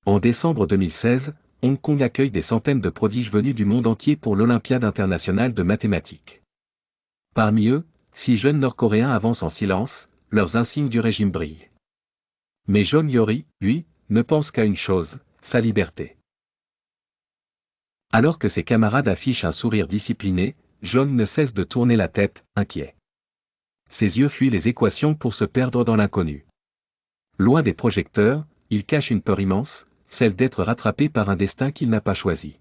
En décembre 2016, Hong Kong accueille des centaines de prodiges venus du monde entier pour l'Olympiade internationale de mathématiques. Parmi eux, 6 jeunes Nord-Coréens avancent en silence, leurs insignes du régime brillent. Mais Jeon Yori, lui, ne pense qu'à une chose, sa liberté. Alors que ses camarades affichent un sourire discipliné, Jeon ne cesse de tourner la tête, inquiet. Ses yeux fuient les équations pour se perdre dans l'inconnu. Loin des projecteurs, il cache une peur immense, celle d'être rattrapé par un destin qu'il n'a pas choisi.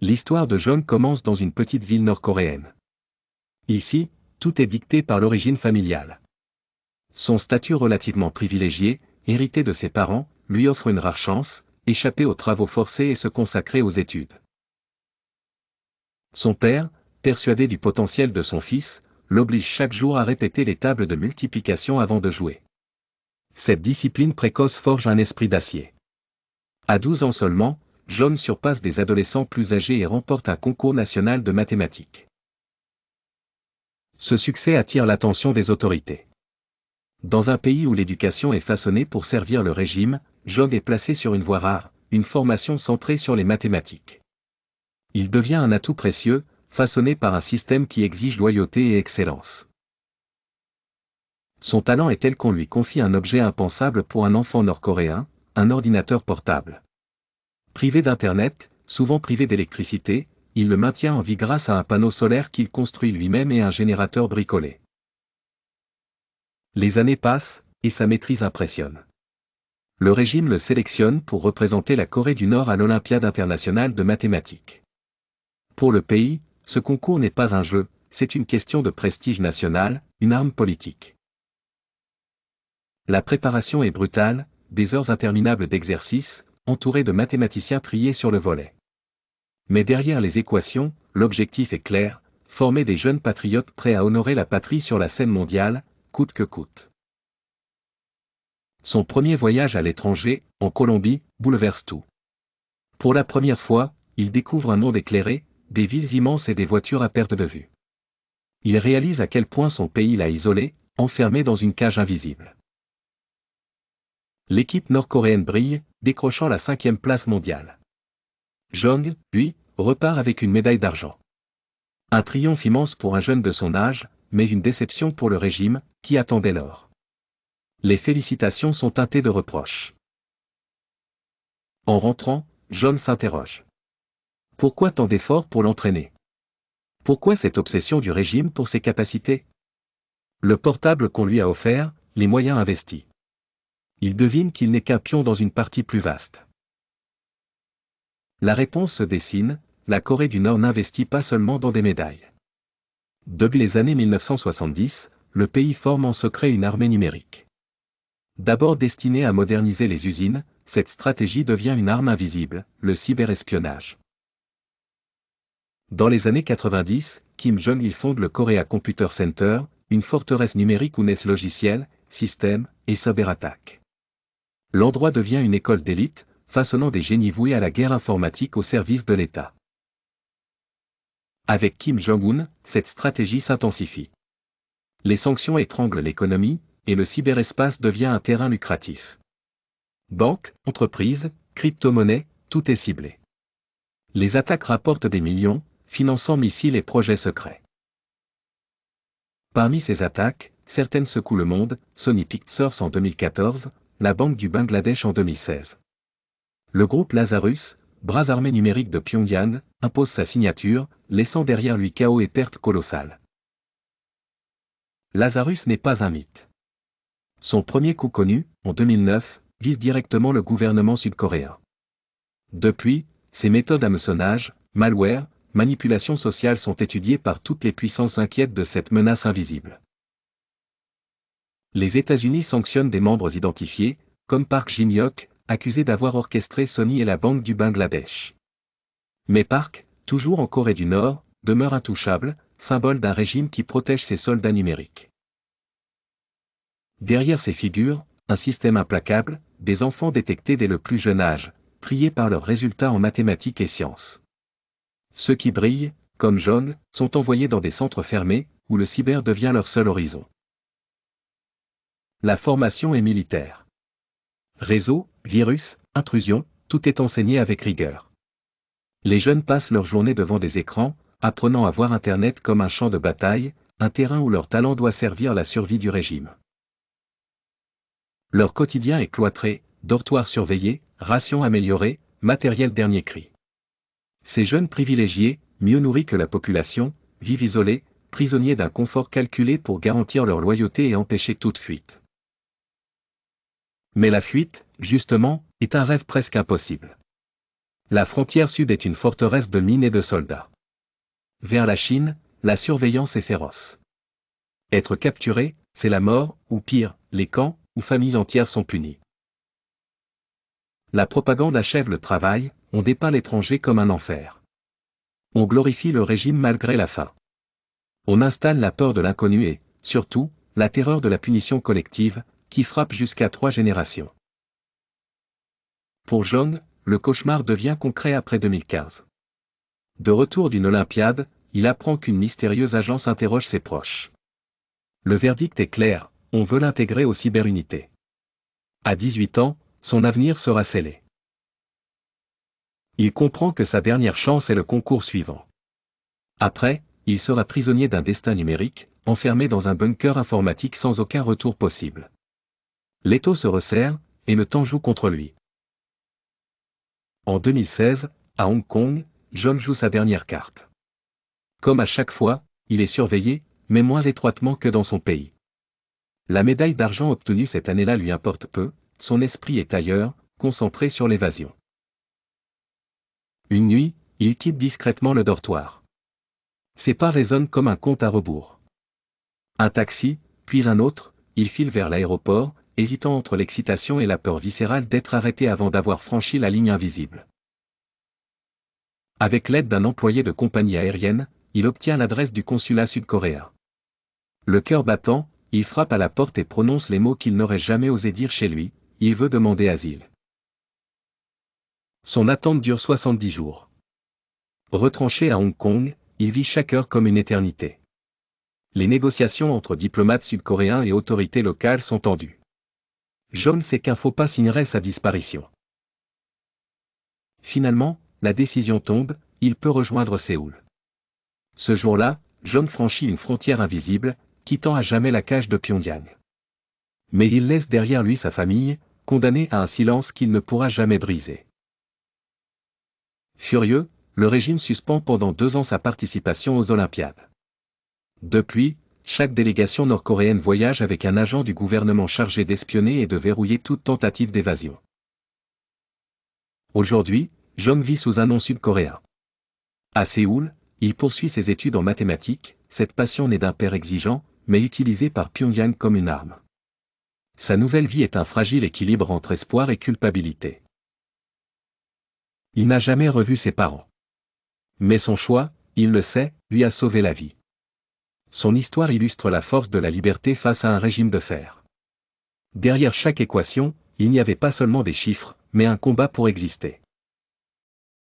L'histoire de Jeon commence dans une petite ville nord-coréenne. Ici, tout est dicté par l'origine familiale. Son statut relativement privilégié, hérité de ses parents, lui offre une rare chance, échapper aux travaux forcés et se consacrer aux études. Son père, persuadé du potentiel de son fils, l'oblige chaque jour à répéter les tables de multiplication avant de jouer. Cette discipline précoce forge un esprit d'acier. À 12 ans seulement, Jeon surpasse des adolescents plus âgés et remporte un concours national de mathématiques. Ce succès attire l'attention des autorités. Dans un pays où l'éducation est façonnée pour servir le régime, Jeon est placé sur une voie rare, une formation centrée sur les mathématiques. Il devient un atout précieux, façonné par un système qui exige loyauté et excellence. Son talent est tel qu'on lui confie un objet impensable pour un enfant nord-coréen, un ordinateur portable. Privé d'Internet, souvent privé d'électricité, il le maintient en vie grâce à un panneau solaire qu'il construit lui-même et un générateur bricolé. Les années passent, et sa maîtrise impressionne. Le régime le sélectionne pour représenter la Corée du Nord à l'Olympiade internationale de mathématiques. Pour le pays, ce concours n'est pas un jeu, c'est une question de prestige national, une arme politique. La préparation est brutale, des heures interminables d'exercice, entourées de mathématiciens triés sur le volet. Mais derrière les équations, l'objectif est clair, former des jeunes patriotes prêts à honorer la patrie sur la scène mondiale, coûte que coûte. Son premier voyage à l'étranger, en Colombie, bouleverse tout. Pour la première fois, il découvre un monde éclairé, des villes immenses et des voitures à perte de vue. Il réalise à quel point son pays l'a isolé, enfermé dans une cage invisible. L'équipe nord-coréenne brille, décrochant la 5e place mondiale. Jeon, lui, repart avec une médaille d'argent. Un triomphe immense pour un jeune de son âge, mais une déception pour le régime, qui attendait l'or. Les félicitations sont teintées de reproches. En rentrant, Jeon s'interroge. Pourquoi tant d'efforts pour l'entraîner? Pourquoi cette obsession du régime pour ses capacités? Le portable qu'on lui a offert, les moyens investis. Il devine qu'il n'est qu'un pion dans une partie plus vaste. La réponse se dessine, la Corée du Nord n'investit pas seulement dans des médailles. Depuis les années 1970, le pays forme en secret une armée numérique. D'abord destinée à moderniser les usines, cette stratégie devient une arme invisible, le cyberespionnage. Dans les années 90, Kim Jong-il fonde le Korea Computer Center, une forteresse numérique où naissent logiciels, systèmes et cyberattaques. L'endroit devient une école d'élite, façonnant des génies voués à la guerre informatique au service de l'État. Avec Kim Jong-un, cette stratégie s'intensifie. Les sanctions étranglent l'économie, et le cyberespace devient un terrain lucratif. Banques, entreprises, crypto-monnaies, tout est ciblé. Les attaques rapportent des millions, finançant missiles et projets secrets. Parmi ces attaques, certaines secouent le monde, Sony Pictures en 2014, la Banque du Bangladesh en 2016. Le groupe Lazarus, bras armé numérique de Pyongyang, impose sa signature, laissant derrière lui chaos et pertes colossales. Lazarus n'est pas un mythe. Son premier coup connu, en 2009, vise directement le gouvernement sud-coréen. Depuis, ses méthodes hameçonnage, malware, manipulation sociale sont étudiées par toutes les puissances inquiètes de cette menace invisible. Les États-Unis sanctionnent des membres identifiés, comme Park Jin-hyok, accusé d'avoir orchestré Sony et la Banque du Bangladesh. Mais Park, toujours en Corée du Nord, demeure intouchable, symbole d'un régime qui protège ses soldats numériques. Derrière ces figures, un système implacable, des enfants détectés dès le plus jeune âge, triés par leurs résultats en mathématiques et sciences. Ceux qui brillent, comme Jeon, sont envoyés dans des centres fermés, où le cyber devient leur seul horizon. La formation est militaire. Réseau, virus, intrusion, tout est enseigné avec rigueur. Les jeunes passent leur journée devant des écrans, apprenant à voir Internet comme un champ de bataille, un terrain où leur talent doit servir la survie du régime. Leur quotidien est cloîtré, dortoirs surveillés, rations améliorées, matériel dernier cri. Ces jeunes privilégiés, mieux nourris que la population, vivent isolés, prisonniers d'un confort calculé pour garantir leur loyauté et empêcher toute fuite. Mais la fuite, justement, est un rêve presque impossible. La frontière sud est une forteresse de mines et de soldats. Vers la Chine, la surveillance est féroce. Être capturé, c'est la mort, ou pire, les camps, où familles entières sont punies. La propagande achève le travail, on dépeint l'étranger comme un enfer. On glorifie le régime malgré la faim. On installe la peur de l'inconnu et, surtout, la terreur de la punition collective, qui frappe jusqu'à 3 générations. Pour Jong, le cauchemar devient concret après 2015. De retour d'une Olympiade, il apprend qu'une mystérieuse agence interroge ses proches. Le verdict est clair, on veut l'intégrer aux cyberunités. À 18 ans, son avenir sera scellé. Il comprend que sa dernière chance est le concours suivant. Après, il sera prisonnier d'un destin numérique, enfermé dans un bunker informatique sans aucun retour possible. L'étau se resserre, et le temps joue contre lui. En 2016, à Hong Kong, John joue sa dernière carte. Comme à chaque fois, il est surveillé, mais moins étroitement que dans son pays. La médaille d'argent obtenue cette année-là lui importe peu, son esprit est ailleurs, concentré sur l'évasion. Une nuit, il quitte discrètement le dortoir. Ses pas résonnent comme un compte à rebours. Un taxi, puis un autre, il file vers l'aéroport, hésitant entre l'excitation et la peur viscérale d'être arrêté avant d'avoir franchi la ligne invisible. Avec l'aide d'un employé de compagnie aérienne, il obtient l'adresse du consulat sud-coréen. Le cœur battant, il frappe à la porte et prononce les mots qu'il n'aurait jamais osé dire chez lui, il veut demander asile. Son attente dure 70 jours. Retranché à Hong Kong, il vit chaque heure comme une éternité. Les négociations entre diplomates sud-coréens et autorités locales sont tendues. John sait qu'un faux pas signerait sa disparition. Finalement, la décision tombe, il peut rejoindre Séoul. Ce jour-là, John franchit une frontière invisible, quittant à jamais la cage de Pyongyang. Mais il laisse derrière lui sa famille, condamnée à un silence qu'il ne pourra jamais briser. Furieux, le régime suspend pendant 2 ans sa participation aux Olympiades. Depuis, chaque délégation nord-coréenne voyage avec un agent du gouvernement chargé d'espionner et de verrouiller toute tentative d'évasion. Aujourd'hui, Jong vit sous un nom sud-coréen. À Séoul, il poursuit ses études en mathématiques, cette passion née d'un père exigeant, mais utilisée par Pyongyang comme une arme. Sa nouvelle vie est un fragile équilibre entre espoir et culpabilité. Il n'a jamais revu ses parents. Mais son choix, il le sait, lui a sauvé la vie. Son histoire illustre la force de la liberté face à un régime de fer. Derrière chaque équation, il n'y avait pas seulement des chiffres, mais un combat pour exister.